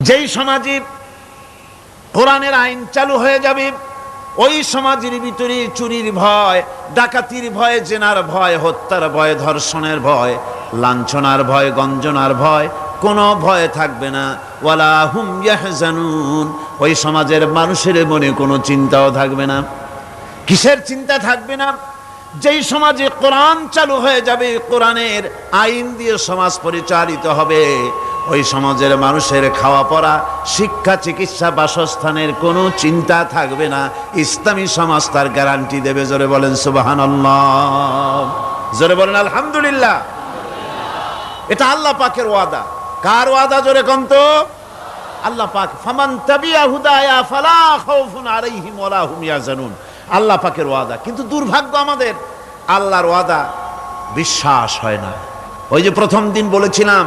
যেই সমাজে কোরআনের আইন চালু হয়ে যাবে ওই সমাজের ভিতরে চুরির ভয়, ডাকাতির ভয়, জেনার ভয়, হত্যার ভয়, ধর্ষণের ভয়, লাঞ্ছনার ভয়, গঞ্জনার ভয়, কোনো ভয় থাকবে না। ওয়ালা হুম ইয়াহজানুন, ওই সমাজের মানুষের মনে কোনো চিন্তাও থাকবে না। কিসের চিন্তা থাকবে না? যেই সমাজে কোরআন চালু হয়ে যাবে, কোরআনের আইন দিয়ে সমাজ পরিচালিত হবে, ওই সমাজের মানুষের খাওয়া পড়া, শিক্ষা, চিকিৎসা, বাসস্থানের কোনো চিন্তা থাকবে না। ইসলামী সমাজ তার গ্যারান্টি দেবে। জোরে বলেন সুবহানাল্লাহ, জোরে বলেন আলহামদুলিল্লাহ। এটা আল্লাহ পাকের ওয়াদা। কার ওয়াদা? জোরে কোন তো? আল্লাহ পাক। ফামান তাবিয়া হুদায়া ফালা খাউফুন আলাইহিম ওয়ালা হুম ইয়াহজানুন, আল্লাহ পাকের ওয়াদা। কিন্তু দুর্ভাগ্য আমাদের, আল্লাহর ওয়াদা বিশ্বাস হয় না। ওই যে প্রথম দিন বলেছিলাম